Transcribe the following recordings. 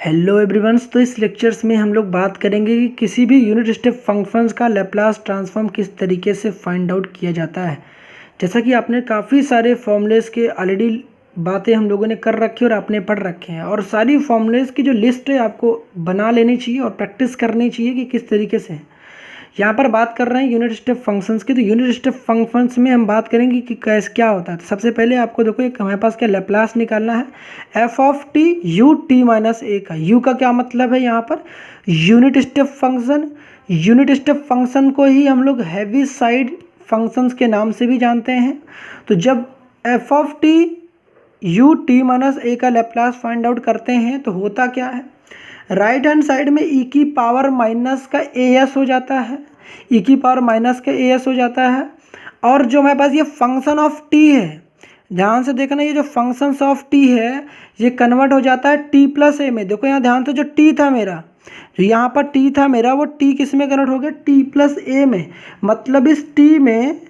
Hello everyone's. तो इस lectures में हम लोग बात करेंगे कि किसी भी यूनिट स्टेप फंक्शंस का लैप्लास ट्रांसफॉर्म किस तरीके से फाइंड आउट किया जाता है। जैसा कि आपने काफ़ी सारे फॉर्मूलेस के ऑलरेडी बातें हम लोगों ने कर रखी और आपने पढ़ रखे हैं, और सारी फॉर्मूलेस की जो लिस्ट है आपको बना लेनी चाहिए और प्रैक्टिस करनी चाहिए कि किस तरीके से है। यहाँ पर बात कर रहे हैं यूनिट स्टेप फंक्शंस की। तो यूनिट स्टेप फंक्शंस में हम बात करेंगे कि कैसे क्या होता है। तो सबसे पहले आपको देखो एक हमारे पास क्या लैप्लास निकालना है F of T U T minus A का। यू का क्या मतलब है यहाँ पर unit step function. Unit step function को ही हम लोग हैवी साइड फंक्शंस के नाम से भी जानते हैं। तो जब F of T U T minus A का लैप्लास फाइंड आउट करते हैं तो होता क्या है, राइट हैंड साइड में ई की पावर माइनस का ए एस हो जाता है, ई की पावर माइनस का ए एस हो जाता है। और जो हमारे पास ये फंक्शन ऑफ टी है, ध्यान से देखना, ये जो फंक्शन ऑफ टी है ये कन्वर्ट हो जाता है टी प्लस ए में। देखो यहाँ ध्यान से, जो टी था मेरा, जो यहाँ पर टी था मेरा, वो टी किस में कन्वर्ट हो गया, टी प्लस ए में। मतलब इस टी में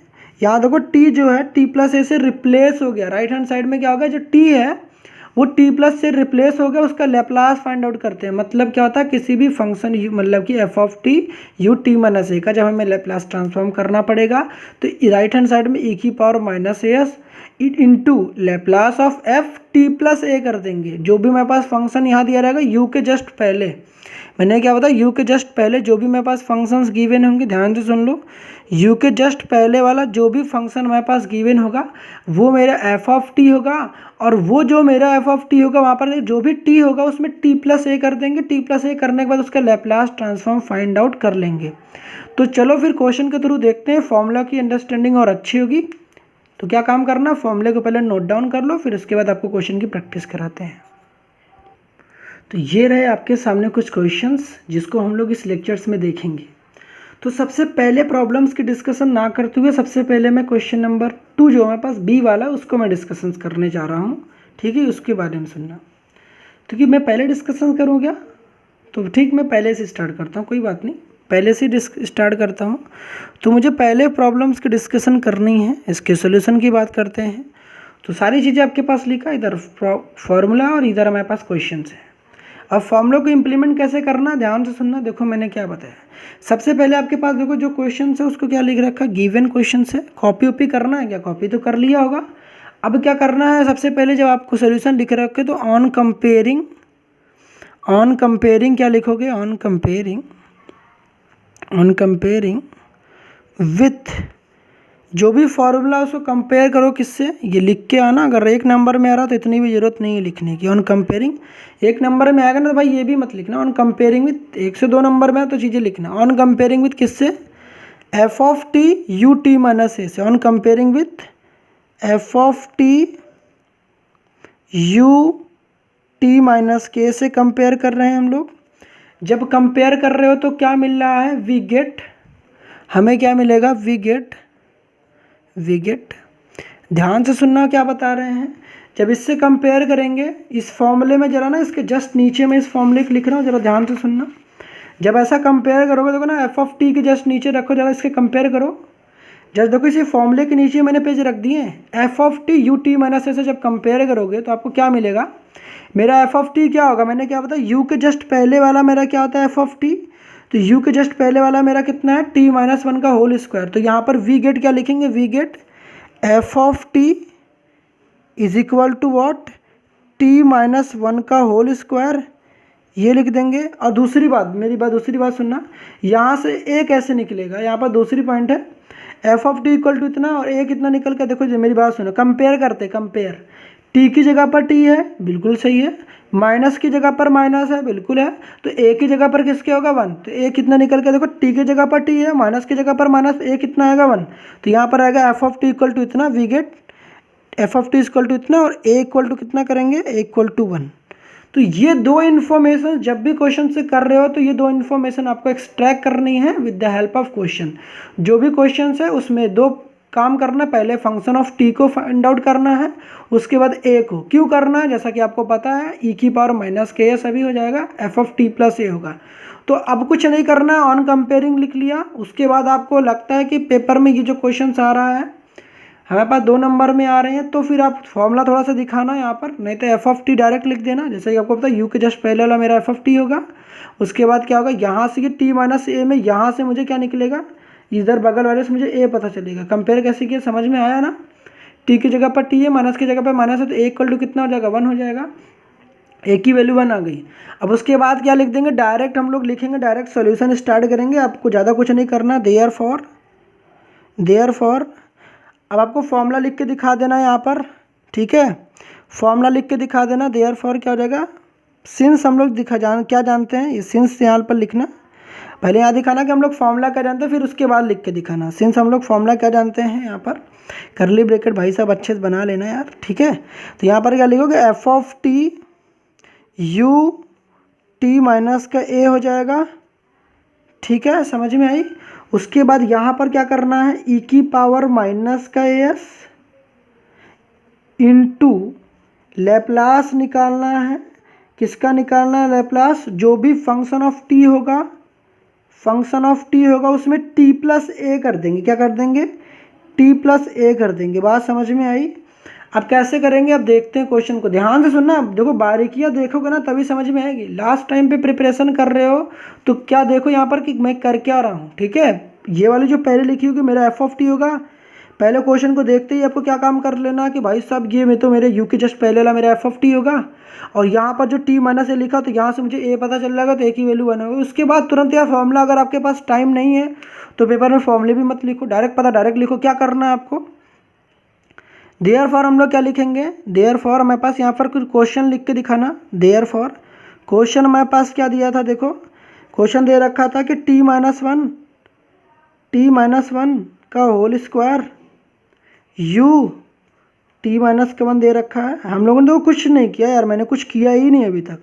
यहाँ देखो टी जो है टी प्लस ए से रिप्लेस हो गया। राइट हैंड साइड में क्या हो गया, जो टी है वो टी प्लस से रिप्लेस हो गया, उसका लैप्लास फाइंड आउट करते हैं। मतलब क्या होता है, किसी भी फंक्शन मतलब कि F of T U T minus A का जब हमें लैप्लास ट्रांसफॉर्म करना पड़ेगा तो राइट हैंड साइड में ई की power minus A S into Laplace of F T plus A कर देंगे। जो भी मेरे पास फंक्शन यहाँ दिया रहेगा यू के जस्ट पहले, मैंने क्या बताया, यू के जस्ट पहले जो भी मेरे पास फंक्शंस गिवन होंगे, ध्यान से सुन लो, यू के जस्ट पहले वाला जो भी फंक्शन मेरे पास गिवन होगा वो मेरा एफ ऑफ टी होगा। और वो जो मेरा एफ ऑफ टी होगा वहाँ पर जो भी टी होगा उसमें टी प्लस ए कर देंगे। टी प्लस ए करने के बाद उसका लैप्लास ट्रांसफॉर्म फाइंड आउट कर लेंगे। तो चलो फिर क्वेश्चन के थ्रू देखते हैं, फॉर्मूला की अंडरस्टैंडिंग और अच्छी होगी। तो क्या काम करना, फॉर्मूले को पहले नोट डाउन कर लो, फिर उसके बाद आपको क्वेश्चन की प्रैक्टिस कराते हैं। तो ये रहे आपके सामने कुछ क्वेश्चंस जिसको हम लोग इस लेक्चर्स में देखेंगे। तो सबसे पहले प्रॉब्लम्स की डिस्कशन ना करते हुए सबसे पहले मैं क्वेश्चन नंबर 2 जो हमारे पास बी वाला उसको मैं डिस्कशन करने जा रहा हूँ, ठीक है, उसके बारे में सुनना। तो कि मैं पहले डिस्कशन करूँ क्या, तो ठीक, मैं पहले से स्टार्ट करता हूँ, कोई बात नहीं, पहले से स्टार्ट करता हूँ। तो मुझे पहले प्रॉब्लम्स की डिस्कशन करनी है, इसके सोल्यूशन की बात करते हैं। तो सारी चीज़ें आपके पास लिखा, इधर फॉर्मूला और इधर हमारे पास क्वेश्चन है। अब फॉर्मूला को इम्प्लीमेंट कैसे करना, ध्यान से सुनना। देखो मैंने क्या बताया, सबसे पहले आपके पास देखो जो क्वेश्चन है उसको क्या लिख रखा, गिवन क्वेश्चन है। कॉपी वॉपी करना है क्या, कॉपी तो कर लिया होगा। अब क्या करना है, सबसे पहले जब आपको सोल्यूशन लिख रखे तो ऑन कंपेयरिंग क्या लिखोगे, ऑन कंपेयरिंग विथ जो भी फॉर्मूला उसको कंपेयर करो किससे, ये लिख के आना। अगर एक नंबर में आ रहा तो इतनी भी जरूरत नहीं है लिखने की। ऑन कंपेयरिंग एक नंबर में आएगा ना तो भाई ये भी मत लिखना। ऑन कंपेयरिंग विथ 1 से 2 नंबर में है तो चीज़ें लिखना। ऑन कंपेयरिंग विथ किससे, F of T U T minus A से। On comparing with F of T U T minus के से कंपेयर कर रहे हैं हम लोग। जब कंपेयर कर रहे हो तो क्या मिल रहा है, वी गेट, हमें क्या मिलेगा, वी गेट। ध्यान से सुनना क्या बता रहे हैं। जब इससे कंपेयर करेंगे, इस फॉर्मूले में जरा ना, इसके जस्ट नीचे में इस फॉर्मूले को लिख रहा हूँ, जरा ध्यान से सुनना। जब ऐसा कंपेयर करोगे देखो ना, एफ ऑफ टी के जस्ट नीचे रखो, जरा इसके कंपेयर करो। जस्ट देखो इसी फॉर्मूले के नीचे मैंने पेज रख दिए हैं। F of T U T minus A से जब कंपेयर करोगे तो आपको क्या मिलेगा, मेरा एफ ऑफ टी क्या होगा, मैंने क्या बताया, यू के जस्ट पहले वाला मेरा क्या होता है, एफ ऑफ टी। तो u के जस्ट पहले वाला मेरा कितना है, t माइनस 1 का होल स्क्वायर। तो यहाँ पर वी गेट क्या लिखेंगे, we get F of t is equal to what, t minus 1 का होल स्क्वायर, ये लिख देंगे। और दूसरी बात, मेरी दूसरी बात सुनना, यहाँ से a कैसे निकलेगा, यहाँ पर दूसरी पॉइंट है, F of T equal to इतना और a कितना निकल कर, देखो मेरी बात सुनो, कंपेयर करते, कंपेयर, t की जगह पर t है, बिल्कुल सही है, माइनस की जगह पर माइनस है, बिल्कुल है, तो a की जगह पर किसके होगा, 1। तो a कितना निकल के देखो, t की जगह पर t है, माइनस की जगह पर माइनस, a कितना आएगा, 1। तो यहाँ पर आएगा F of T equal to इतना, we get F of T equal to इतना, और a इक्वल टू कितना करेंगे, a इक्वल टू 1। तो ये दो इन्फॉर्मेशन जब भी क्वेश्चन से कर रहे हो तो ये दो इन्फॉर्मेशन आपको एक्सट्रैक्ट करनी है with the help of question. जो भी क्वेश्चन है उसमें दो काम करना, पहले फंक्शन ऑफ टी को फाइंड आउट करना है, उसके बाद ए को। क्यों करना है, जैसा कि आपको पता है, ई की पावर माइनस के एस अभी हो जाएगा, एफ ऑफ टी प्लस ए होगा। तो अब कुछ नहीं करना है, ऑन कंपेयरिंग लिख लिया। उसके बाद आपको लगता है कि पेपर में ये जो क्वेश्चन आ रहा है, हमारे पास 2 नंबर में आ रहे हैं, तो फिर आप फॉर्मूला थोड़ा सा दिखाना यहाँ पर, नहीं तो एफ ऑफ टी डायरेक्ट लिख देना। जैसे कि आपको पता है यू के जस्ट पहले वाला मेरा एफ ऑफ टी होगा, उसके बाद क्या होगा, यहाँ से टी माइनस ए में यहाँ से मुझे क्या निकलेगा, इधर बगल वाले से मुझे ए पता चलेगा। कंपेयर कैसे किया, समझ में आया ना। टी की जगह पर टी है, माइनस की जगह पर माइनस है, तो ए इक्वल टू कितना हो जाएगा, 1 हो जाएगा। ए की वैल्यू 1 आ गई। अब उसके बाद क्या लिख देंगे, डायरेक्ट हम लोग लिखेंगे, डायरेक्ट सोल्यूशन स्टार्ट करेंगे। आपको ज़्यादा कुछ नहीं करना। देयर फॉर अब आपको फॉर्मूला लिख के दिखा देना है यहाँ पर, ठीक है। फॉर्मूला लिख के दिखा देना। देयर फॉर क्या हो जाएगा, सिंस हम लोग क्या जानते हैं, ये सिंस यहाँ पर लिखना। पहले यहाँ दिखाना कि हम लोग फॉर्मूला क्या जानते हैं, फिर उसके बाद लिख के दिखाना। सिंस हम लोग फॉर्मूला क्या जानते हैं, यहाँ पर करली ब्रैकेट भाई साहब अच्छे से बना लेना यार, ठीक है। तो यहाँ पर क्या लिखोगे, F of T U T minus का ए हो जाएगा, ठीक है, समझ में आई। उसके बाद यहाँ पर क्या करना है, ई की पावर माइनस का एस इंटू लैप्लास निकालना है। किसका निकालना है, लैप्लास, जो भी फंक्शन ऑफ टी होगा, उसमें टी प्लस ए कर देंगे। क्या कर देंगे, टी प्लस ए कर देंगे। बात समझ में आई। अब कैसे करेंगे, अब देखते हैं क्वेश्चन को, ध्यान से सुनना। अब देखो बारीकियाँ देखोगे ना तभी समझ में आएगी। लास्ट टाइम पे प्रिपरेशन कर रहे हो तो क्या देखो यहाँ पर कि मैं कर क्या रहा हूँ, ठीक है। ये वाली जो पहले लिखी होगी मेरा एफ ऑफ टी होगा। पहले क्वेश्चन को देखते ही आपको क्या काम कर लेना कि भाई साहब ये तो मेरे यू के जस्ट पहले वाला मेरा एफ ऑफ टी होगा, और यहाँ पर जो टी माइनस ए लिखा तो यहाँ से मुझे ए पता चल जाएगा, तो ए की वैल्यू 1 होगी। उसके बाद तुरंत यार फॉर्मूला, अगर आपके पास टाइम नहीं है तो पेपर में फॉर्मूले भी मत लिखो, डायरेक्ट लिखो। क्या करना है आपको, देयर फॉर हम लोग क्या लिखेंगे, देयर फॉर हमारे पास यहाँ पर कुछ क्वेश्चन लिख के दिखाना। देयर फॉर क्वेश्चन हमारे पास क्या दिया था, देखो क्वेश्चन दे रखा था कि टी माइनस वन का whole square u T minus का 1 दे रखा है। हम लोगों ने तो कुछ नहीं किया यार, मैंने कुछ किया ही नहीं अभी तक,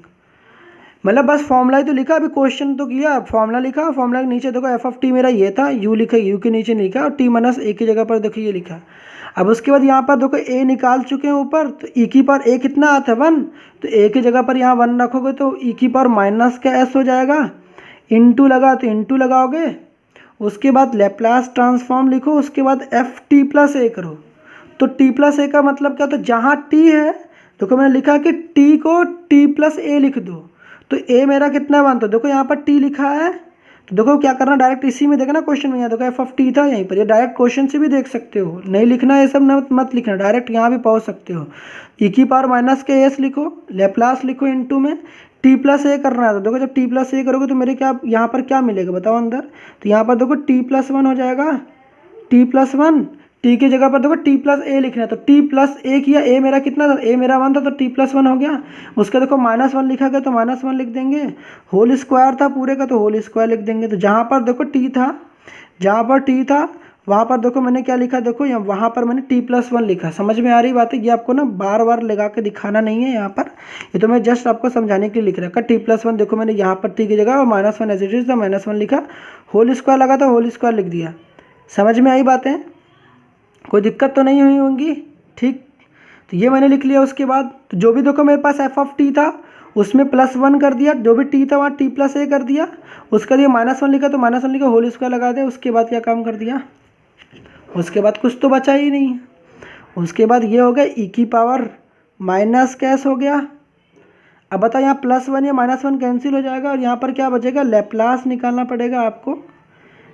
मतलब बस फॉर्मूला ही तो लिखा। अभी क्वेश्चन तो किया, फॉर्मूला लिखा, फॉर्मूला के नीचे देखो एफ ऑफ टी मेरा ये था, यू लिखा, यू के नीचे लिखा, और टी माइनस ए की जगह पर देखो ये लिखा। अब उसके बाद यहाँ पर देखो ए निकाल चुके हैं ऊपर, तो ई की पावर ए कितना आता है 1, तो ए की जगह पर यहाँ 1 रखोगे तो ई की पावर माइनस का एस हो जाएगा, इंटू लगा तो इंटू लगाओगे। उसके बाद लैप्लास ट्रांसफॉर्म लिखो, उसके बाद एफ टी प्लस ए करो। तो टी प्लस ए का मतलब क्या, तो जहाँ टी है देखो मैंने लिखा कि टी को टी प्लस ए लिख दो, तो ए मेरा कितना 1, तो देखो यहाँ पर टी लिखा है, तो देखो क्या करना, डायरेक्ट इसी में देखना क्वेश्चन में, यहाँ देखो एफ ऑफ टी था यहीं पर, ये डायरेक्ट क्वेश्चन से भी देख सकते हो, नहीं लिखना ये सब मत लिखना, डायरेक्ट यहाँ भी पहुँच सकते हो। ई की पावर माइनस के एस लिखो, लैप्लास लिखो, इनटू में टी प्लस ए करना है। तो देखो जब टी प्लस ए करोगे तो मेरे क्या यहाँ पर क्या मिलेगा बताओ अंदर, तो यहाँ पर देखो टी प्लस 1 हो जाएगा, टी प्लस 1, टी की जगह पर देखो टी प्लस ए लिखना है, तो टी प्लस ए किया, ए मेरा कितना था, ए मेरा 1 था, तो टी प्लस 1 हो गया। उसका देखो -1 लिखा गया तो -1 लिख देंगे, होल स्क्वायर था पूरे का तो होल स्क्वायर लिख देंगे। तो जहाँ पर देखो टी था, वहाँ पर देखो मैंने क्या लिखा, देखो यहाँ वहाँ पर मैंने टी प्लस 1 लिखा। समझ में आ रही बात है, ये आपको ना बार बार लगा के दिखाना नहीं है यहाँ पर, ये तो मैं जस्ट आपको समझाने के लिए लिख रखा। टी प्लस 1 देखो मैंने यहाँ पर टी की जगह और -1 एज इट इज था, -1 लिखा, होल स्क्वायर लगा था, होल स्क्वायर लिख दिया। समझ में आई बातें, कोई दिक्कत तो नहीं हुई होंगी, ठीक। तो ये मैंने लिख लिया। उसके बाद तो जो भी देखो मेरे पास एफ ऑफ टी था उसमें +1 कर दिया, जो भी टी था वहाँ टी प्लस ए कर दिया, उसका दिया -1 लिखा तो -1 लिखा, होल स्क्वायर लगा दिया। उसके बाद क्या काम कर दिया, उसके बाद कुछ तो बचा ही नहीं। उसके बाद ये हो गया ई की पावर माइनस कैस हो गया। अब बताओ यहाँ +1 या -1 कैंसिल हो जाएगा, और यहाँ पर क्या बचेगा, लैप्लास निकालना पड़ेगा आपको।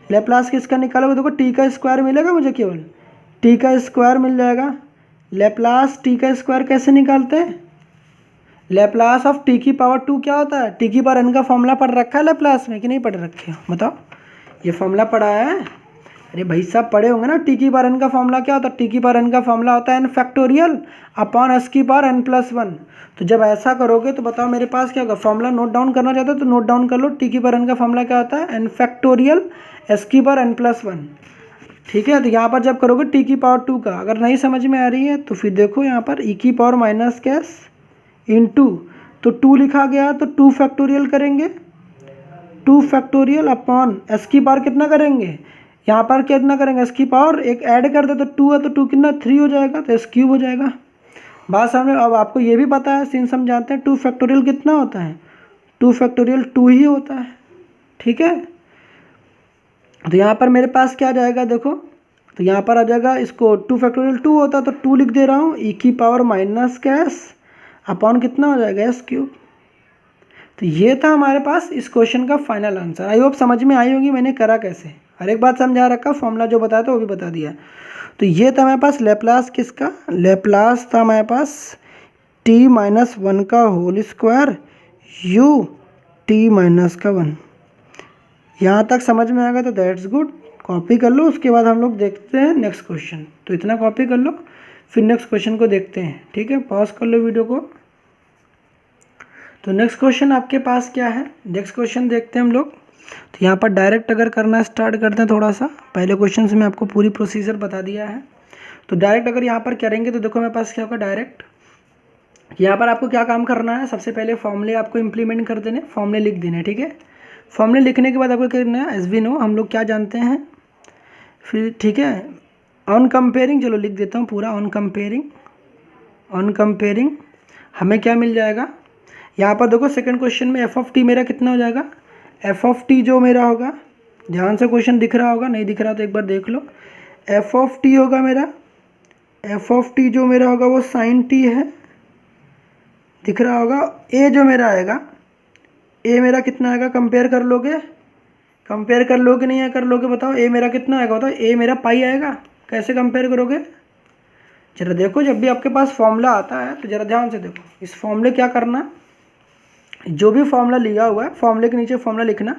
लैप्लास किसका निकालोगे, देखो टी का स्क्वायर मिलेगा मुझे, केवल टी का स्क्वायर मिल जाएगा। लैप्लास टी का स्क्वायर कैसे निकालते हैं, लैप्लास ऑफ टी की पावर 2 क्या होता है, टी की पावर n का फॉर्मूला पढ़ रखा है लैप्लास में कि नहीं पढ़ रखे हो, बताओ ये फॉर्मूला पढ़ा है। अरे भाई साहब पढ़े होंगे ना, टी की पावर n का फॉर्मूला क्या होता है, टी की पावर n का फॉर्मूला होता है n फैक्टोरियल अपॉन एस की पावर n+1। तो जब ऐसा करोगे तो बताओ मेरे पास क्या होगा, फॉर्मूला नोट डाउन करना चाहते हो तो नोट डाउन कर लो, टी की पावर n का फॉर्मूला क्या होता है n फैक्टोरियल एस की पावर n+1, ठीक है। तो यहाँ पर जब करोगे टी की पावर 2 का, अगर नहीं समझ में आ रही है तो फिर देखो यहाँ पर ई की पावर माइनस कैस इंटू, तो 2 लिखा गया तो 2 फैक्टोरियल करेंगे, 2 फैक्टोरियल अपॉन एस की पावर कितना करेंगे, यहाँ पर कितना करेंगे, एस की पावर एक ऐड कर दे तो 2 है तो 2 कितना 3 हो जाएगा, तो एस क्यूब हो जाएगा। बात सामने। अब आपको ये भी पता है, सिंस हम जानते हैं 2 फैक्टोरियल कितना होता है, 2 फैक्टोरियल 2 ही होता है, ठीक है। तो यहाँ पर मेरे पास क्या जाएगा, देखो तो यहाँ पर आ जाएगा, इसको 2 फैक्टोरियल 2 होता तो 2 लिख दे रहा हूँ, ई की पावर माइनस का एस अपॉन कितना हो जाएगा एस क्यूब। तो ये था हमारे पास इस क्वेश्चन का फाइनल आंसर। आई होप समझ में आई होगी मैंने करा कैसे, हर एक बात समझा रखा, फॉर्मूला जो बताया था वो भी बता दिया। तो ये था हमारे पास लेप्लास किसका, लेप्लास था हमारे पास t माइनस 1 का whole square u t minus का 1। यहाँ तक समझ में आएगा तो दैट्स गुड, कॉपी कर लो। उसके बाद हम लोग देखते हैं नेक्स्ट क्वेश्चन। तो इतना कॉपी कर लो, फिर नेक्स्ट क्वेश्चन को देखते हैं, ठीक है। पॉज कर लो वीडियो को। तो नेक्स्ट क्वेश्चन आपके पास क्या है, नेक्स्ट क्वेश्चन देखते हैं हम लोग। तो यहाँ पर डायरेक्ट अगर करना स्टार्ट करते हैं थोड़ा सा, पहले क्वेश्चन से मैं आपको पूरी प्रोसीजर बता दिया है। तो डायरेक्ट अगर यहाँ पर करेंगे तो देखो मेरे पास क्या होगा, डायरेक्ट यहाँ पर आपको क्या काम करना है, सबसे पहले फॉर्मूले आपको इंप्लीमेंट कर देने, फॉर्मूले लिख देने, ठीक है। फॉर्मूले लिखने के बाद आपको क्या करना है, एस वी नो हम लोग क्या जानते हैं फिर, ठीक है। ऑन कंपेयरिंग, चलो लिख देता हूँ पूरा, ऑन कंपेयरिंग हमें क्या मिल जाएगा। यहाँ पर देखो सेकंड क्वेश्चन में एफ ऑफ टी मेरा कितना हो जाएगा, एफ ऑफ टी जो मेरा होगा, ध्यान से क्वेश्चन दिख रहा होगा, नहीं दिख रहा तो एक बार देख लो। एफ ऑफ टी होगा मेरा, एफ ऑफ टी जो मेरा होगा वो साइन टी है, दिख रहा होगा। ए जो मेरा आएगा, ए मेरा कितना आएगा, कंपेयर कर लोगे, कंपेयर कर लोगे नहीं कर लोगे बताओ, ए मेरा कितना आएगा बताओ, ए मेरा पाई आएगा। कैसे कंपेयर करोगे, जरा देखो, जब भी आपके पास फॉर्मूला आता है तो जरा ध्यान से देखो। इस फॉर्मूले क्या करना, जो भी फॉर्मूला लिया हुआ है फॉर्मूले के नीचे फॉर्मूला लिखना।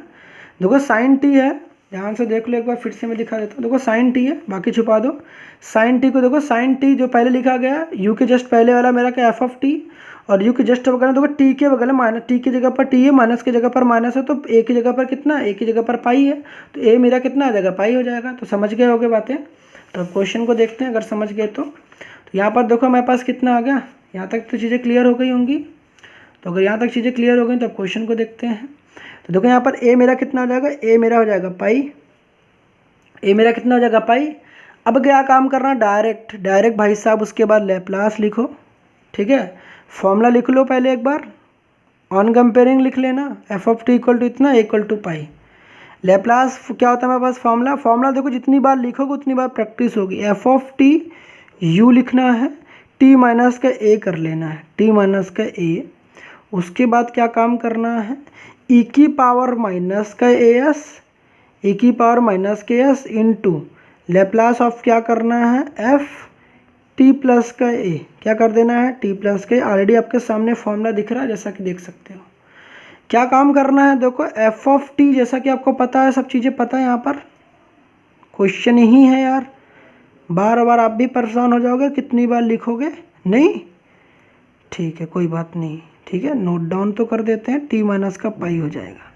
देखो साइन टी है, ध्यान से देख लो एक बार, फिर से मैं दिखा देता हूँ। देखो साइन टी है, बाकी छुपा दो। साइन टी को देखो, साइन टी जो पहले लिखा गया यू के जस्ट पहले वाला मेरा क्या एफ ऑफ टी, और यू के जस्ट बगल में देखो टी के बगल में माइनस, टी की जगह पर टी है, माइनस की जगह पर माइनस है, तो ए की जगह पर कितना, ए की जगह पर पाई है, तो ए मेरा कितना आ जाएगा, पाई हो जाएगा। तो समझ गए होगे बातें। तो अब क्वेश्चन को देखते हैं, अगर समझ गए तो यहाँ पर देखो हमारे पास कितना आ गया, यहाँ तक तो चीज़ें क्लियर हो गई होंगी। तो अगर यहाँ तक चीज़ें क्लियर हो गई तो अब क्वेश्चन को देखते हैं। तो देखो यहाँ पर ए मेरा कितना हो जाएगा, ए मेरा हो जाएगा पाई, ए मेरा कितना हो जाएगा पाई। अब क्या काम करना, डायरेक्ट भाई साहब, उसके बाद लेप्लास लिखो, ठीक है। फॉर्मूला लिख लो पहले एक बार, ऑन कंपेयरिंग लिख लेना, f of T equal to इतना इक्वल टू पाई। लेप्लास क्या होता है हमारे पास, फॉर्मूला देखो जितनी बार लिखोगे उतनी बार प्रैक्टिस होगी। एफ ऑफ टी यू लिखना है, टी माइनस का ए कर लेना है, टी माइनस का ए। उसके बाद क्या काम करना है, ई की पावर माइनस का ए एस, ई की पावर माइनस के एस इंटू लेप्लास ऑफ क्या करना है, एफ टी प्लस का ए, क्या कर देना है, टी प्लस का ए। ऑलरेडी आपके सामने फॉर्मूला दिख रहा है जैसा कि देख सकते हो। क्या काम करना है, देखो एफ ऑफ टी, जैसा कि आपको पता है, सब चीज़ें पता है, यहाँ पर क्वेश्चन ही है यार, बार बार आप भी परेशान हो जाओगे, कितनी बार लिखोगे, नहीं ठीक है कोई बात नहीं, ठीक है नोट डाउन तो कर देते हैं, टी माइनस का पाई हो जाएगा।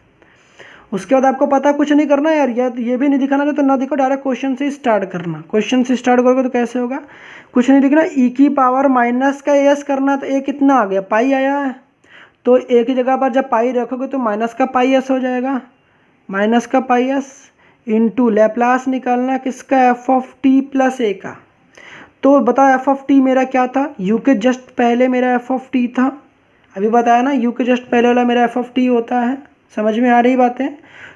उसके बाद आपको पता कुछ नहीं करना यार, ये भी नहीं दिखाना तो ना दिखो, डायरेक्ट क्वेश्चन से स्टार्ट करना। क्वेश्चन से स्टार्ट करोगे तो कैसे होगा, कुछ नहीं दिखना, ई की पावर माइनस का एस करना, तो ए कितना आ गया, पाई आया है, तो ए की जगह पर जब पाई रखोगे तो माइनस का पाई एस हो जाएगा, माइनस का पाई एस इंटू लेप्लास निकालना किसका, एफ ऑफ टी प्लस ए का। तो बताओ एफ ऑफ टी मेरा क्या था, यू के जस्ट पहले मेरा एफ ऑफ टी था, अभी बताया ना यू के जस्ट पहले वाला मेरा एफ ऑफ टी होता है। समझ में आ रही बातें।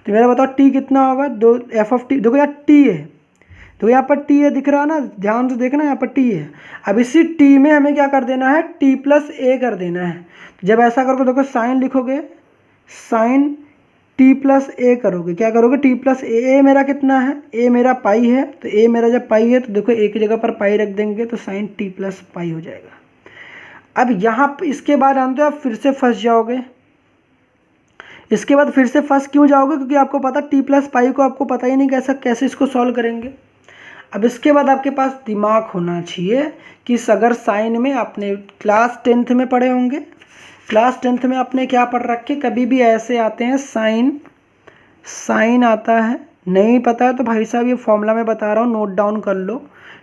तो मेरा बताओ टी कितना होगा, दो एफ ऑफ टी, देखो यार टी है, तो यहाँ पर टी है दिख रहा है ना, ध्यान से देखना यहाँ पर टी है। अब इसी टी में हमें क्या कर देना है, टी प्लस ए कर देना है। जब ऐसा करोगे देखो साइन लिखोगे, साइन टी प्लस ए करोगे, क्या करोगे, टी प्लस ए मेरा कितना है, ए मेरा पाई है, तो ए मेरा जब पाई है तो देखो ए की जगह पर पाई रख देंगे तो साइन टी प्लस पाई हो जाएगा। अब यहाँ इसके बाद जानते हो आप फिर से फंस जाओगे, इसके बाद फिर से फंस क्यों जाओगे, क्योंकि आपको पता टी प्लस पाई को आपको पता ही नहीं कैसे इसको सॉल्व करेंगे। अब इसके बाद आपके पास दिमाग होना चाहिए कि अगर साइन में आपने क्लास 10th में पढ़े होंगे, क्लास 10th में आपने क्या पढ़ रखे, कभी भी ऐसे आते हैं साइन आता है, नहीं पता है तो भाई साहब ये फॉर्मूला मैं बता रहा हूँ, नोट डाउन कर लो,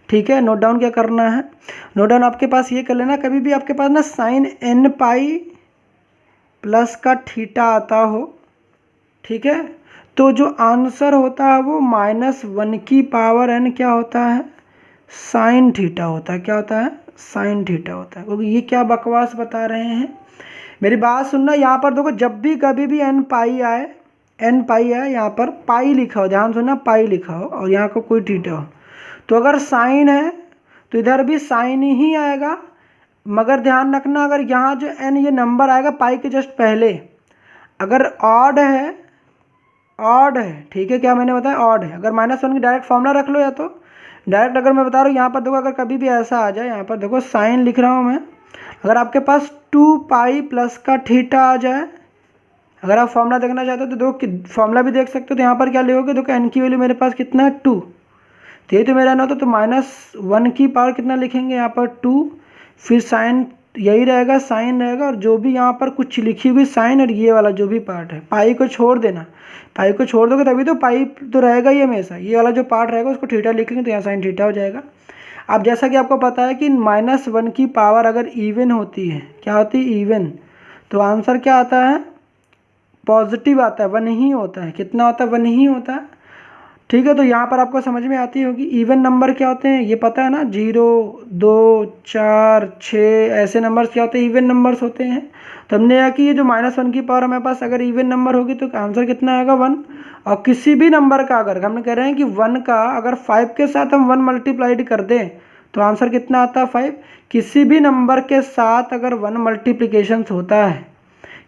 ठीक है। नोट डाउन क्या करना है, नोट डाउन आपके पास ये कर लेना, कभी भी आपके पास ना साइन एन पाई प्लस का थीटा आता हो, ठीक है, तो जो आंसर होता है वो -1 की पावर n क्या होता है, साइन थीटा होता है। क्या होता है, साइन थीटा होता है। क्योंकि ये क्या बकवास बता रहे हैं, मेरी बात सुनना। यहाँ पर देखो जब भी कभी भी n पाई आए, यहाँ पर पाई लिखा हो, ध्यान सुनना, पाई लिखा हो और यहाँ को कोई थीटा हो, तो अगर साइन है तो इधर भी साइन ही आएगा, मगर ध्यान रखना अगर यहाँ जो n ये नंबर आएगा पाई के जस्ट पहले, अगर ऑड है, ऑड है, ठीक है, क्या मैंने बताया ऑड है। अगर -1 की डायरेक्ट फॉर्मूला रख लो, या तो डायरेक्ट अगर मैं बता रहा हूँ यहाँ पर देखो, अगर कभी भी ऐसा आ जाए, यहाँ पर देखो साइन लिख रहा हूँ मैं, अगर आपके पास 2 पाई प्लस का थीटा आ जाए, अगर आप फॉर्मूला देखना चाहते हो तो देखो फॉर्मूला भी देख सकते हो। तो यहाँ पर क्या लिखोगे, देखो n की वैल्यू मेरे पास कितना है 2, तो ये तो मेरा ना तो -1 की पावर कितना लिखेंगे यहाँ पर 2, फिर साइन यही रहेगा, साइन रहेगा, और जो भी यहाँ पर कुछ लिखी हुई साइन और ये वाला जो भी पार्ट है, पाई को छोड़ देना, पाई को छोड़ दोगे तभी तो पाई तो रहेगा ही हमेशा, ये वाला जो पार्ट रहेगा उसको थीटा लिखेंगे तो यहाँ साइन थीटा हो जाएगा। अब जैसा कि आपको पता है कि -1 की पावर अगर इवन होती है, क्या होती है इवन, तो आंसर क्या आता है पॉजिटिव आता है, 1 ही होता है। कितना होता है 1 ही होता है, ठीक है। तो यहाँ पर आपको समझ में आती होगी इवन नंबर क्या होते हैं, ये पता है ना, 0 2 4 6 ऐसे नंबर्स क्या होते हैं इवन नंबर्स होते हैं। तो हमने यहाँ कि ये जो -1 की पावर हमारे पास अगर इवन नंबर होगी तो आंसर कितना आएगा 1। और किसी भी नंबर का अगर हम कह रहे हैं कि 1 का अगर 5 के साथ हम 1 मल्टीप्लाइड कर दें तो आंसर कितना आता है 5। किसी भी नंबर के साथ अगर 1 मल्टीप्लिकेशन होता है,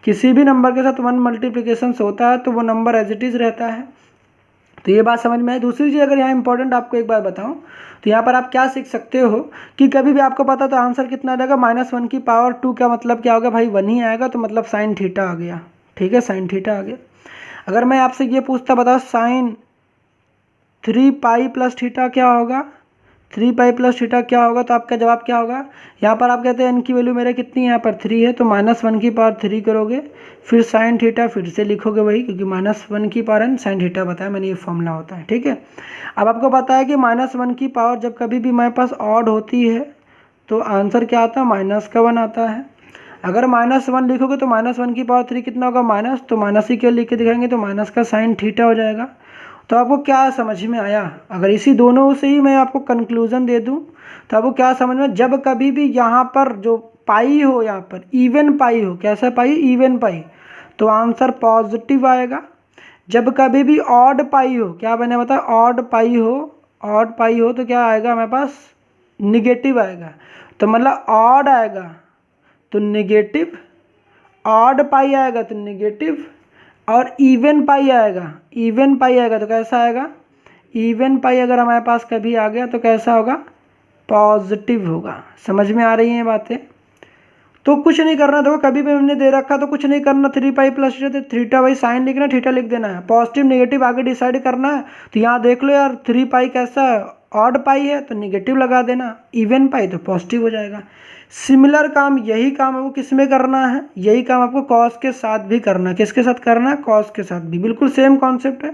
किसी भी नंबर के साथ 1 मल्टीप्लिकेशन होता है तो वो नंबर एज इट इज़ रहता है। तो ये बात समझ में आई। दूसरी चीज़ अगर यहाँ इंपॉर्टेंट आपको एक बार बताऊँ तो यहाँ पर आप क्या सीख सकते हो कि कभी भी आपको पता तो आंसर कितना आ जाएगा -1 की पावर 2 का मतलब क्या होगा भाई 1 ही आएगा, तो मतलब साइन थीटा आ गया, ठीक है, साइन थीटा आ गया। अगर मैं आपसे ये पूछता बताओ साइन 3 पाई प्लस थीटा क्या होगा, 3 पाई प्लस थीटा क्या होगा, तो आपका जवाब क्या होगा। यहाँ पर आप कहते हैं n की वैल्यू मेरे कितनी है, यहाँ पर 3 है, तो -1 की पावर 3 करोगे, फिर साइन थीटा फिर से लिखोगे वही, क्योंकि -1 की पावर n साइन थीटा बताया मैंने, ये फॉर्मूला होता है, ठीक है। अब आपको पता है कि -1 की पावर जब कभी भी हमारे पास ऑड होती है तो आंसर क्या आता है -1 आता है। अगर -1 लिखोगे तो -1 की पावर 3 कितना होगा माइनस, तो माइनस ही क्यों लिख के दिखाएंगे, तो माइनस का साइन थीटा हो जाएगा। तो आपको क्या समझ में आया, अगर इसी दोनों से ही मैं आपको कंक्लूजन दे दूं तो आपको क्या समझ में, जब कभी भी यहाँ पर जो पाई हो, यहाँ पर इवन पाई हो, कैसा पाई इवन पाई, तो आंसर पॉजिटिव आएगा। जब कभी भी ऑड पाई हो, क्या मैंने बताया ऑड पाई हो, ऑड पाई हो तो क्या आएगा हमारे पास निगेटिव आएगा। तो मतलब ऑड आएगा तो निगेटिव, ऑड पाई आएगा तो निगेटिव, और इवन पाई आएगा, इवन पाई आएगा तो कैसा आएगा, इवन पाई अगर हमारे पास कभी आ गया तो कैसा होगा पॉजिटिव होगा। समझ में आ रही हैं बातें। तो कुछ नहीं करना, देखो कभी भी हमने दे रखा तो कुछ नहीं करना, 3 पाई प्लस थीटा भाई साइन लिखना, थीटा लिख देना है, पॉजिटिव नेगेटिव आगे डिसाइड करना है। तो यहाँ देख लो यार 3 पाई कैसा है, ऑड पाई है तो निगेटिव लगा देना, इवन पाई तो पॉजिटिव हो जाएगा। सिमिलर काम यही काम आपको किस में करना है, यही काम आपको कॉस के साथ भी करना है। किसके साथ करना है, कॉस के साथ भी, बिल्कुल सेम कॉन्सेप्ट है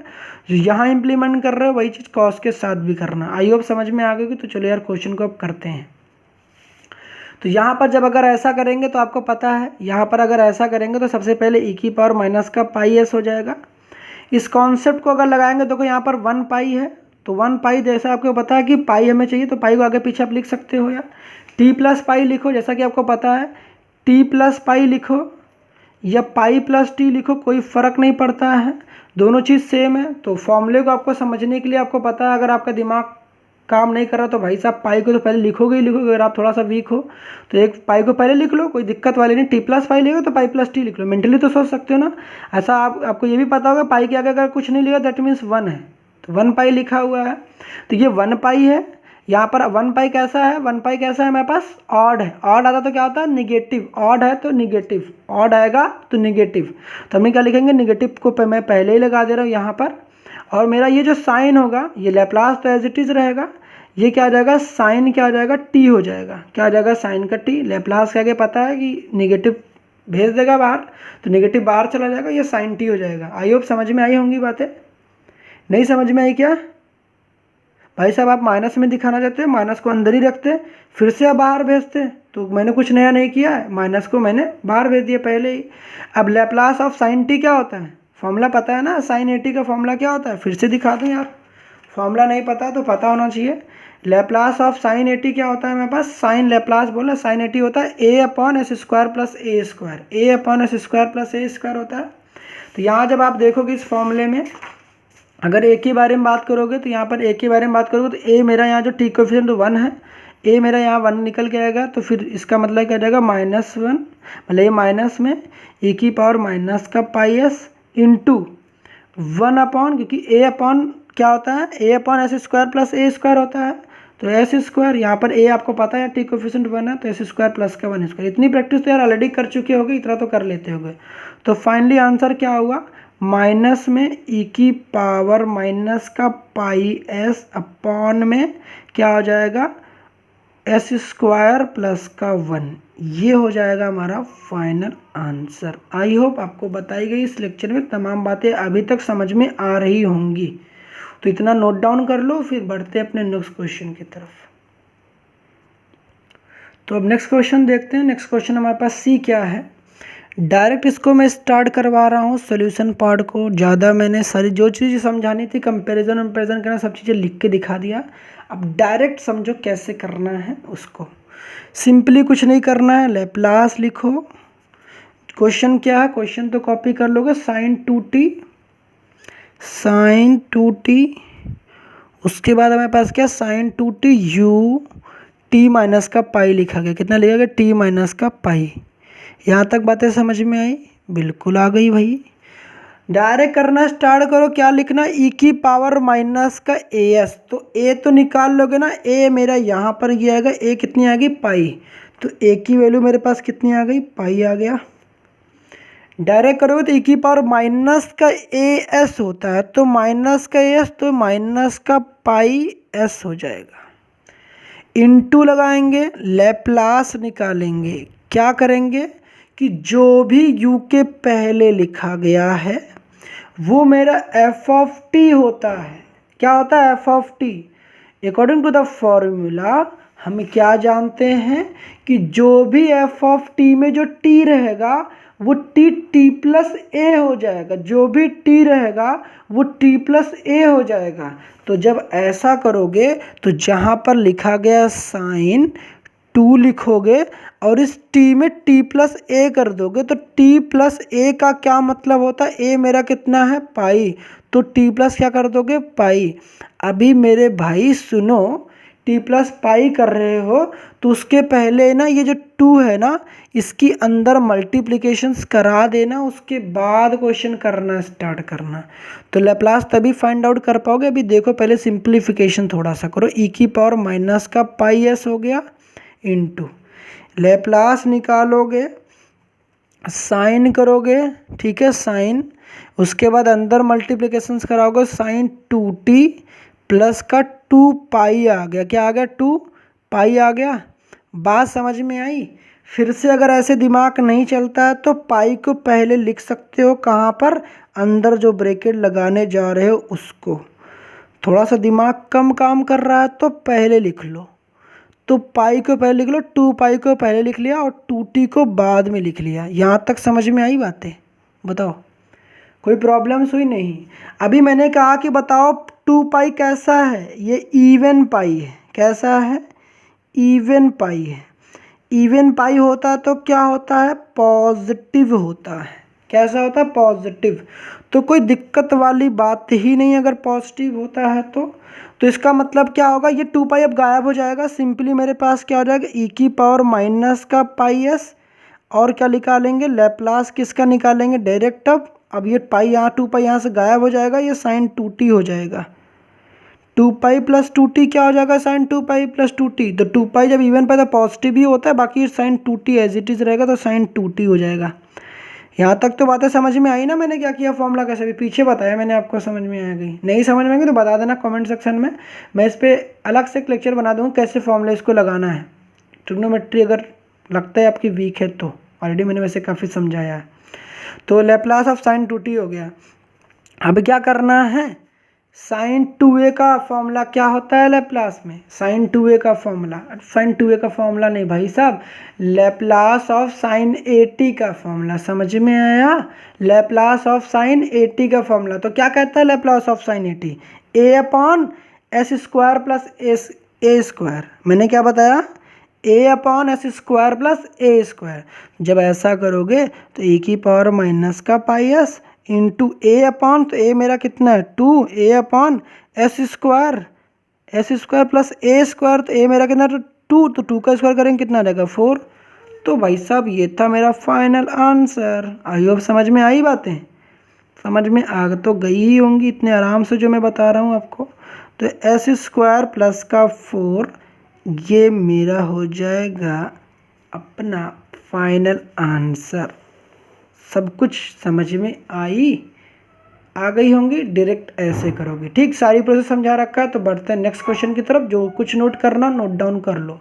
जो यहाँ इंप्लीमेंट कर रहे हो वही चीज़ कॉस के साथ भी करना। आई होप समझ में आ गई। तो चलो यार क्वेश्चन को अब करते हैं। तो यहाँ पर जब अगर ऐसा करेंगे तो आपको पता है, यहाँ पर अगर ऐसा करेंगे तो सबसे पहले e की पावर माइनस का पाई s हो जाएगा। इस कॉन्सेप्ट को अगर लगाएंगे देखो यहाँ पर 1 पाई है, तो 1 पाई जैसा आपको पता है कि पाई हमें चाहिए, तो पाई को आगे पीछे आप लिख सकते हो यार। t प्लस पाई लिखो, जैसा कि आपको पता है t प्लस पाई लिखो या पाई प्लस t लिखो, कोई फ़र्क नहीं पड़ता है, दोनों चीज़ सेम है। तो फॉर्मूले को आपको समझने के लिए आपको पता है, अगर आपका दिमाग काम नहीं कर रहा तो भाई साहब पाई को तो पहले लिखोगे ही लिखोगे। अगर आप थोड़ा सा वीक हो तो एक पाई को पहले लिख लो, कोई दिक्कत वाली नहीं। टी प्लस पाई लिखो तो पाई प्लस टी लिख लो, मेंटली तो सोच सकते हो ना। ऐसा आपको ये भी पता होगा पाई के आगे अगर कुछ नहीं लिखा दैट मीन्स 1 है, तो 1 पाई लिखा हुआ है, तो ये 1 पाई है। यहाँ पर 1 पाई कैसा है, 1 पाई कैसा है हमारे पास ऑड है, ऑड आता तो क्या होता है निगेटिव, ऑड है तो निगेटिव, ऑड आएगा तो निगेटिव। तो हम क्या लिखेंगे, निगेटिव को मैं पहले ही लगा दे रहा हूँ यहाँ पर। और मेरा ये जो साइन होगा ये लैप्लास तो एज इट इज़ रहेगा, ये क्या आ जाएगा साइन क्या आ जाएगा टी हो जाएगा, क्या आ जाएगा साइन का टी। लैप्लास के आगे पता है कि निगेटिव भेज देगा बाहर, तो निगेटिव बाहर चला जाएगा, ये साइन टी हो जाएगा। आई होप समझ में आई होंगी बातें। नहीं समझ में आई क्या भाई साहब, आप माइनस में दिखाना चाहते हैं, माइनस को अंदर ही रखते फिर से आप बाहर भेजते, तो मैंने कुछ नया नहीं किया है, माइनस को मैंने बाहर भेज दिया पहले ही। अब लैप्लास ऑफ साइन टी क्या होता है, फॉर्मूला पता है ना, साइन ए टी का फॉर्मूला क्या होता है, फिर से दिखा दूँ यार, फॉर्मूला नहीं पता तो पता होना चाहिए। Laplace of sine A T क्या होता है मेरे पास, साइन लैप्लास बोला, साइन ए टी होता है a/s² प्लस ए स्क्वायर, a/s² प्लस ए स्क्वायर होता है। तो यहाँ जब आप देखोगे इस फॉर्मूले में अगर ए के बारे में बात करोगे तो यहाँ पर ए के बारे में बात करोगे तो ए मेरा यहाँ जो टी कोएफिशिएंट 1 है, ए मेरा यहाँ 1 निकल के आएगा, तो फिर इसका मतलब क्या जाएगा -1, मतलब ये माइनस में e की पावर माइनस का पाई एस इंटू 1 अपॉन, क्योंकि ए अपॉन क्या होता है, ए अपॉन एस स्क्वायर प्लस ए स्क्वायर होता है, तो एस स्क्वायर, यहाँ पर ए आपको पता है टी कोएफिशिएंट 1 है, तो एस स्क्वायर प्लस का 1 स्क्वायर। इतनी प्रैक्टिस तो यार ऑलरेडी कर चुके होगे, इतना तो कर लेते होगे। तो फाइनली आंसर क्या हुआ, माइनस में ई की पावर माइनस का पाई एस अपॉन में क्या हो जाएगा एस स्क्वायर प्लस का 1, ये हो जाएगा हमारा फाइनल आंसर। आई होप आपको बताई गई इस लेक्चर में तमाम बातें अभी तक समझ में आ रही होंगी, तो इतना नोट डाउन कर लो, फिर बढ़ते अपने नेक्स्ट क्वेश्चन की तरफ। तो अब नेक्स्ट क्वेश्चन देखते हैं। नेक्स्ट क्वेश्चन हमारे पास सी क्या है। डायरेक्ट इसको मैं स्टार्ट करवा रहा हूँ सॉल्यूशन पार्ट को, ज़्यादा मैंने सारी जो चीज़ समझानी थी कंपैरिजन करना सब चीज़ें लिख के दिखा दिया। अब डायरेक्ट समझो कैसे करना है उसको। सिंपली कुछ नहीं करना है, लैप्लास लिखो। क्वेश्चन क्या है, क्वेश्चन तो कॉपी कर लोगे, साइन 2t, उसके बाद हमारे पास क्या sign 2t u t minus का पाई लिखा गया। कितना लिखा गया, t माइनस का पाई। यहाँ तक बातें समझ में आई, बिल्कुल आ गई भाई। डायरेक्ट करना स्टार्ट करो, क्या लिखना, e की पावर माइनस का as, तो a तो निकाल लोगे ना, a मेरा यहाँ पर ये आएगा, a कितनी आ गई पाई, तो a की वैल्यू मेरे पास कितनी आ गई, पाई आ गया। डायरेक्ट करोगे तो e की पावर माइनस का as होता है, तो माइनस का as, तो माइनस का पाई s हो जाएगा। इनटू लगाएंगे, लैप्लास निकालेंगे, क्या करेंगे कि जो भी u के पहले लिखा गया है वो मेरा एफ ऑफ टी होता है। क्या होता है, F of t. According to the formula हम क्या जानते हैं कि जो भी एफ ऑफ टी में जो टी रहेगा वो टी प्लस ए हो जाएगा, जो भी टी रहेगा वो टी प्लस ए हो जाएगा। तो जब ऐसा करोगे तो जहाँ पर लिखा गया साइन 2 लिखोगे और इस t में t प्लस ए कर दोगे, तो t प्लस ए का क्या मतलब होता है, a मेरा कितना है पाई, तो t प्लस क्या कर दोगे पाई। अभी मेरे भाई सुनो, t प्लस पाई कर रहे हो तो उसके पहले ना ये जो 2 है ना इसकी अंदर मल्टीप्लिकेशंस करा देना, उसके बाद क्वेश्चन करना स्टार्ट करना, तो लैप्लास तभी फाइंड आउट कर पाओगे। अभी देखो पहले सिंप्लीफिकेशन थोड़ा सा करो, e की पावर माइनस का पाई एस हो गया इंटू लैप्लास निकालोगे, साइन करोगे, ठीक है साइन, उसके बाद अंदर मल्टीप्लिकेशंस कराओगे, साइन 2t प्लस का 2 पाई आ गया, क्या आ गया 2 पाई आ गया। बात समझ में आई। फिर से अगर ऐसे दिमाग नहीं चलता है तो पाई को पहले लिख सकते हो, कहाँ पर, अंदर जो ब्रैकेट लगाने जा रहे हो उसको। थोड़ा सा दिमाग कम काम कर रहा है तो पहले लिख लो, तो पाई को पहले लिख लो, 2 पाई को पहले लिख लिया और 2t को बाद में लिख लिया। यहाँ तक समझ में आई बातें, बताओ कोई प्रॉब्लम्स हुई नहीं। अभी मैंने कहा कि बताओ 2 पाई कैसा है, ये इवन पाई है, कैसा है, इवन पाई है। इवन पाई होता है तो क्या होता है, पॉजिटिव होता है। कैसा होता है, पॉजिटिव। तो कोई दिक्कत वाली बात ही नहीं अगर पॉजिटिव होता है तो इसका मतलब क्या होगा, ये 2 पाई अब गायब हो जाएगा। सिंपली मेरे पास क्या हो जाएगा, e की पावर माइनस का पाई एस, और क्या निकालेंगे, लैप्लास किसका निकालेंगे डायरेक्ट। अब ये पाई यहाँ 2 पाई यहाँ से गायब हो जाएगा, ये साइन 2t हो जाएगा। 2 पाई प्लस 2t क्या हो जाएगा, साइन 2 पाई प्लस 2t। तो 2 पाई जब इवन पाई तो पॉजिटिव ही होता है, बाकी sign 2t as it is रहेगा, तो साइन 2t हो जाएगा। यहाँ तक तो बातें समझ में आई ना, मैंने क्या किया, फॉर्मूला कैसे भी पीछे बताया मैंने आपको, समझ में आ गई। नहीं समझ में आएगी तो बता देना कमेंट सेक्शन में, मैं इस पर अलग से एक लेक्चर बना दूँगा कैसे फॉर्मूला इसको लगाना है। ट्रिग्नोमेट्री अगर लगता है आपकी वीक है तो ऑलरेडी मैंने वैसे काफ़ी समझाया है। तो लैप्लास ऑफ साइन 2t हो गया। अब क्या करना है, साइन 2a का फॉर्मूला क्या होता है लैप्लास में, साइन 2a का फॉर्मूला, साइन 2a का फॉर्मूला नहीं भाई साहब, लैप्लास ऑफ साइन 80 का फॉर्मूला। समझ में आया, लैप्लास ऑफ साइन 80 का फॉर्मूला। तो क्या कहता है Laplace of sine 80, a upon S square plus A square. मैंने क्या बताया, a upon S square plus A square. जब ऐसा करोगे तो e की पावर माइनस का पाई एस इंटू ए अपॉन, तो ए मेरा कितना है 2, ए अपॉन एस स्क्वायर प्लस ए स्क्वायर, तो ए मेरा कितना, तो 2, तो 2 का स्क्वायर करेंगे कितना आ जाएगा 4। तो भाई साहब ये था मेरा फाइनल आंसर। आई होप समझ में आई बातें, समझ में आ तो गई ही होंगी इतने आराम से जो मैं बता रहा हूँ आपको। तो एस स्क्वायर प्लस का 4 ये मेरा हो जाएगा अपना फाइनल आंसर। सब कुछ समझ में आ गई होंगी, डायरेक्ट ऐसे करोगे। ठीक, सारी प्रोसेस समझा रखा है। तो बढ़ते हैं नेक्स्ट क्वेश्चन की तरफ। जो कुछ नोट करना नोट डाउन कर लो।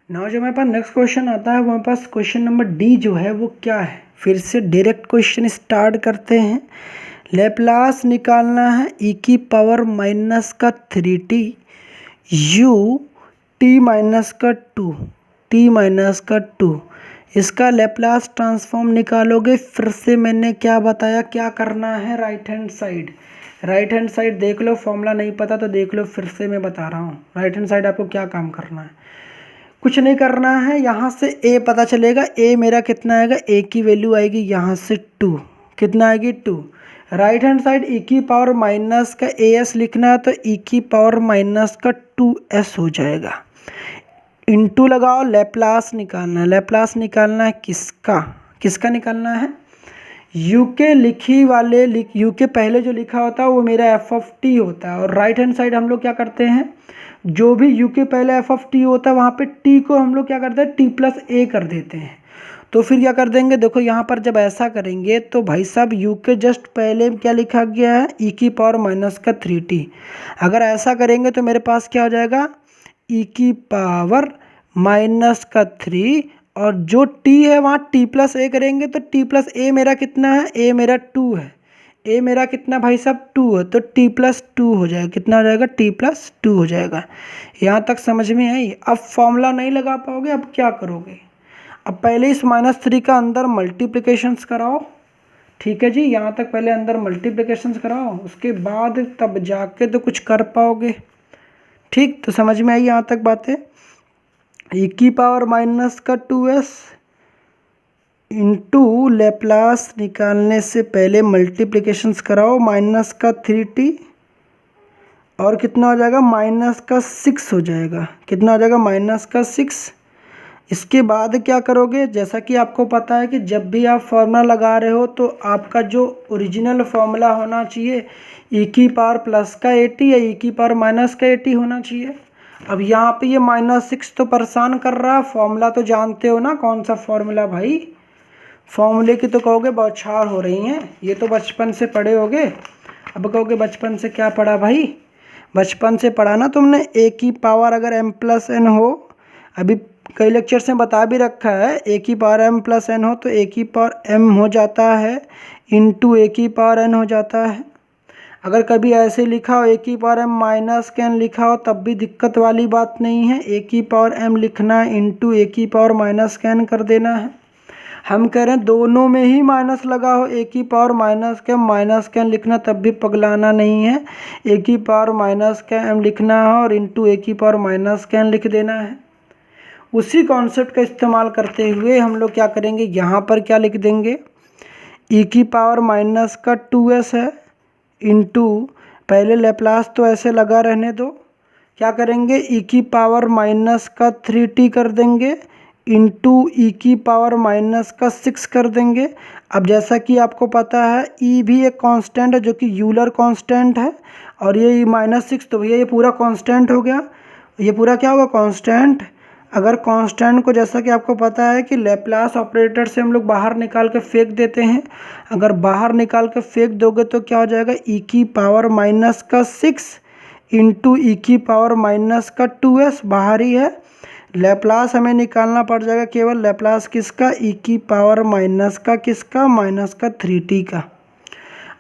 ना जो हमारे पास नेक्स्ट क्वेश्चन आता है, हमारे पास क्वेश्चन नंबर डी जो है वो क्या है। फिर से डायरेक्ट क्वेश्चन स्टार्ट करते हैं। लैप्लास निकालना है ई की पावर माइनस का 3t यू टी माइनस का 2 इसका लैप्लास ट्रांसफॉर्म निकालोगे। फिर से मैंने क्या बताया, क्या करना है, राइट हैंड साइड देख लो। फॉर्मूला नहीं पता तो देख लो, फिर से मैं बता रहा हूँ। राइट हैंड साइड आपको क्या काम करना है, कुछ नहीं करना है। यहाँ से a पता चलेगा, a मेरा कितना आएगा, a की वैल्यू आएगी यहाँ से 2, कितना आएगी 2। राइट हैंड साइड e की पावर माइनस का as लिखना है, तो e की पावर माइनस का 2s हो जाएगा। इंटू लगाओ, लैप्लास निकालना है किसका निकालना है, u के u के पहले जो लिखा होता है वो मेरा f ऑफ t होता है। और राइट हैंड साइड हम लोग क्या करते हैं, जो भी u के पहले f ऑफ t होता है वहाँ पे t को हम लोग क्या करते हैं, t प्लस a कर देते हैं। तो फिर क्या कर देंगे, देखो यहाँ पर जब ऐसा करेंगे तो भाई साहब u के जस्ट पहले क्या लिखा गया है, e की पावर माइनस का 3t। अगर ऐसा करेंगे तो मेरे पास क्या हो जाएगा, e की पावर माइनस का 3, और जो t है वहाँ t प्लस a करेंगे तो t प्लस a मेरा कितना है, a मेरा 2 है, a मेरा कितना भाई साहब 2 है, तो t प्लस 2 हो जाएगा। कितना हो जाएगा, t प्लस 2 हो जाएगा। यहाँ तक समझ में आई। अब फॉर्मूला नहीं लगा पाओगे, अब क्या करोगे, अब पहले इस -3 का अंदर मल्टीप्लिकेशंस कराओ। ठीक है जी, यहाँ तक पहले अंदर मल्टीप्लिकेशंस कराओ, उसके बाद तब जाके तो कुछ कर पाओगे। ठीक, तो समझ में आई यहाँ तक बातें। e की पावर माइनस का 2s इंटू लैप्लास निकालने से पहले मल्टीप्लिकेशंस कराओ, माइनस का 3t और कितना हो जाएगा, माइनस का 6 हो जाएगा। कितना हो जाएगा, माइनस का 6। इसके बाद क्या करोगे, जैसा कि आपको पता है कि जब भी आप फॉर्मूला लगा रहे हो तो आपका जो ओरिजिनल फॉर्मूला होना चाहिए e की पावर प्लस का 80 या e की पावर माइनस का 80 होना चाहिए। अब यहाँ पे ये -6 तो परेशान कर रहा है। फॉर्मूला तो जानते हो ना, कौन सा फॉर्मूला भाई, फॉर्मूले की तो कहोगे बौछार हो रही हैं, ये तो बचपन से पढ़े होगे। अब कहोगे बचपन से क्या पढ़ा भाई, बचपन से पढ़ा ना तुमने, a की पावर अगर m प्लस n हो, अभी कई लेक्चर्स में बता भी रखा है, a की पावर m प्लस n हो तो a की पावर m हो जाता है इंटू a की पावर n हो जाता है। अगर कभी ऐसे लिखा हो a की पावर m माइनस के n लिखा हो तब भी दिक्कत वाली बात नहीं है, a की पावर m लिखना है इंटू a की पावर माइनस के n कर देना है। हम कह रहे हैं दोनों में ही माइनस लगा हो, a की पावर माइनस के m लिखना, तब भी पगलाना नहीं है, a की पावर माइनस के m लिखना है और इंटू a की पावर माइनस के n लिख देना है। उसी कॉन्सेप्ट का इस्तेमाल करते हुए हम लोग क्या करेंगे, यहाँ पर क्या लिख देंगे, e की पावर माइनस का 2s है इंटू, पहले लैप्लास तो ऐसे लगा रहने दो, क्या करेंगे e की पावर माइनस का 3t कर देंगे इंटू e की पावर माइनस का 6 कर देंगे। अब जैसा कि आपको पता है e भी एक कांस्टेंट है जो कि यूलर कांस्टेंट है, और ये -6 तो भैया ये पूरा कांस्टेंट हो गया, ये पूरा क्या होगा, कांस्टेंट। अगर कांस्टेंट को, जैसा कि आपको पता है कि लैप्लास ऑपरेटर से हम लोग बाहर निकाल के फेंक देते हैं, अगर बाहर निकाल के फेंक दोगे तो क्या हो जाएगा, e की पावर माइनस का 6 इंटू e की पावर माइनस का 2s बाहर ही है। लैप्लास हमें निकालना पड़ जाएगा केवल, लैप्लास किसका, e की पावर माइनस का किसका, माइनस का 3t का।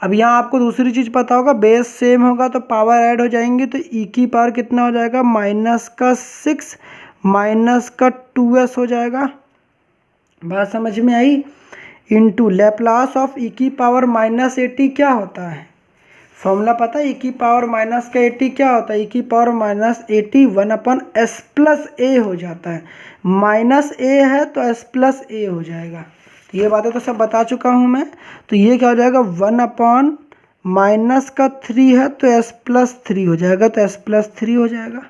अब यहाँ आपको दूसरी चीज़ पता होगा, बेस सेम होगा तो पावर ऐड हो जाएंगी, तो e की पावर कितना हो जाएगा, माइनस का 6 माइनस का 2s हो जाएगा। बात समझ में आई। इंटू लैप्लास ऑफ e की पावर माइनस 80 क्या होता है, फॉर्मूला पता है, e की पावर माइनस का 80 क्या होता है, e की power minus 80 1/s plus a हो जाता है, माइनस a है तो s प्लस a हो जाएगा। तो ये बातें तो सब बता चुका हूँ मैं। तो ये क्या हो जाएगा, 1/-3 है तो s+3 हो जाएगा, तो s+3 हो जाएगा।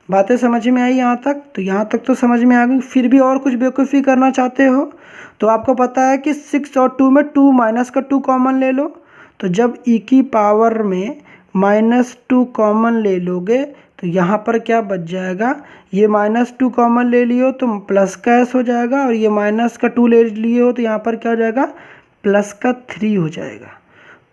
बातें समझ में आई यहाँ तक? तो यहाँ तक तो समझ में आ गई। फिर भी और कुछ बेवकूफ़ी करना चाहते हो तो आपको पता है कि 6 और 2 में 2 माइनस का 2 कॉमन ले लो। तो जब e की पावर में -2 कॉमन ले लोगे तो यहाँ पर क्या बच जाएगा, ये -2 कॉमन ले लियो तो प्लस का s हो जाएगा, और ये माइनस का 2 ले लिए हो तो यहाँ पर क्या हो जाएगा, प्लस का 3 हो जाएगा।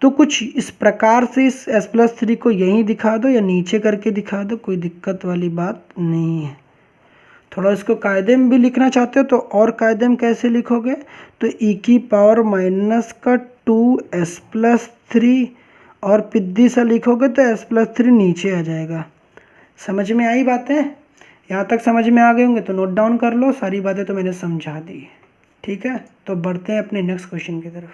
तो कुछ इस प्रकार से इस s+3 को यहीं दिखा दो या नीचे करके दिखा दो, कोई दिक्कत वाली बात नहीं है। थोड़ा इसको कायदे में भी लिखना चाहते हो तो और कायदे में कैसे लिखोगे, तो e की पावर माइनस का 2s+3 और पिद्दी सा लिखोगे तो s+3 नीचे आ जाएगा। समझ में आई बातें? यहाँ तक समझ में आ गए होंगे तो नोट डाउन कर लो, सारी बातें तो मैंने समझा दी। ठीक है, तो बढ़ते हैं अपने नेक्स्ट क्वेश्चन की तरफ।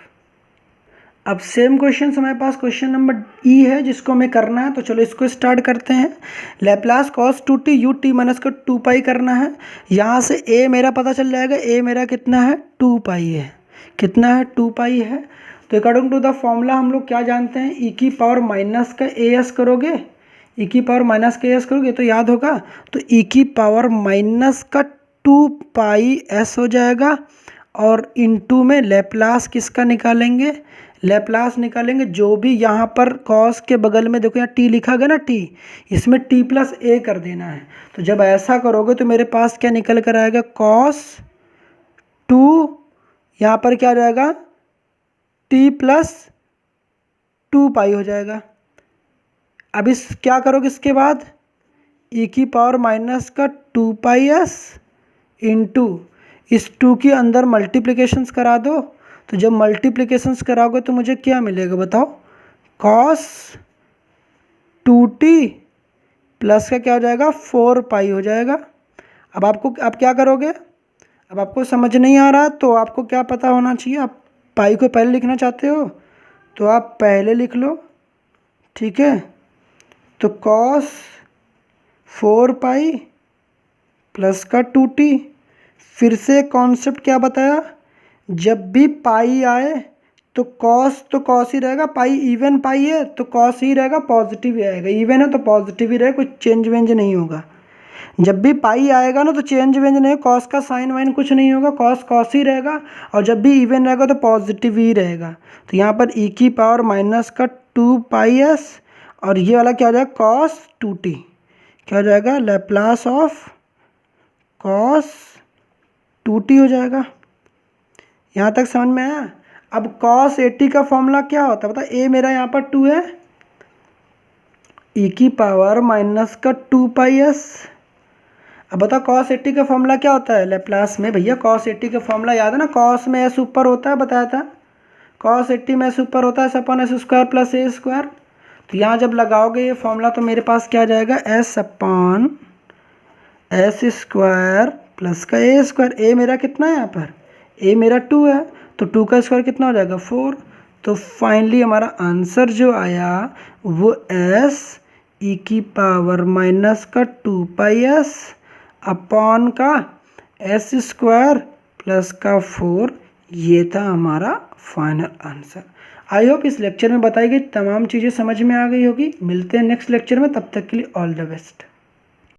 अब सेम क्वेश्चन हमारे पास क्वेश्चन नंबर ई है जिसको हमें करना है। तो चलो इसको स्टार्ट करते हैं। लैप्लास cos 2t ut - 2π करना है। यहाँ से a मेरा पता चल जाएगा, a मेरा कितना है, 2π है। कितना है, 2π है। तो अकॉर्डिंग टू द फॉर्मूला हम लोग क्या जानते हैं, e की पावर माइनस का as करोगे, e की पावर माइनस का as करोगे तो याद होगा, तो e की पावर माइनस का 2πs हो जाएगा। और इनटू में लैप्लास किसका निकालेंगे, लैप्लास निकालेंगे जो भी यहाँ पर कॉस के बगल में देखो यहाँ टी लिखा गया ना, टी, इसमें t+a कर देना है। तो जब ऐसा करोगे तो मेरे पास क्या निकल कर आएगा, cos 2, यहाँ पर क्या आ जाएगा, t+2π हो जाएगा। अब इस क्या करोगे इसके बाद, e की पावर माइनस का 2πs इंटू इस 2 के अंदर मल्टीप्लिकेशंस करा दो। तो जब मल्टीप्लिकेशंस कराओगे तो मुझे क्या मिलेगा बताओ, cos 2t प्लस का क्या हो जाएगा, 4π हो जाएगा। अब आप क्या करोगे, अब आपको समझ नहीं आ रहा तो आपको क्या पता होना चाहिए, आप पाई को पहले लिखना चाहते हो तो आप पहले लिख लो। ठीक है, तो cos 4π प्लस का 2t। फिर से कॉन्सेप्ट क्या बताया, जब भी पाई आए तो कॉस ही रहेगा, पाई इवन पाई है तो कॉस ही रहेगा, पॉजिटिव ही आएगा, इवन है तो पॉजिटिव ही रहेगा, कोई चेंज वेंज नहीं होगा। जब भी पाई आएगा ना तो चेंज वेंज नहीं, कॉस का साइन वाइन कुछ नहीं होगा, कॉस ही रहेगा। और जब भी इवन रहेगा तो पॉजिटिव ही रहेगा। तो यहाँ पर e की पावर माइनस का 2πs और ये वाला क्या हो जाएगा, cos 2t, क्या हो जाएगा, लैप्लास ऑफ cos 2t हो जाएगा। यहाँ तक समझ में आया। अब cos 80 का फॉर्मूला क्या होता है बता, a मेरा यहाँ पर 2 है, e की पावर माइनस का 2πs। अब बता cos 80 का फॉर्मूला क्या होता है लैप्लास में, भैया cos 80 का फॉर्मूला याद है ना, cos में s ऊपर होता है, बताया था, cos 80 में s ऊपर होता है, s/s² + a²। तो यहाँ जब लगाओगे ये फॉर्मूला तो मेरे पास क्या आ जाएगा, s/s² प्लस का a²। a मेरा कितना है यहाँ पर, a मेरा 2 है तो 2 का स्क्वायर कितना हो जाएगा, 4। तो फाइनली हमारा आंसर जो आया वो s e की पावर माइनस का 2πs अपॉन का s² प्लस का 4, ये था हमारा फाइनल आंसर। आई होप इस लेक्चर में बताई गई तमाम चीज़ें समझ में आ गई होगी। मिलते हैं नेक्स्ट लेक्चर में, तब तक के लिए ऑल द बेस्ट।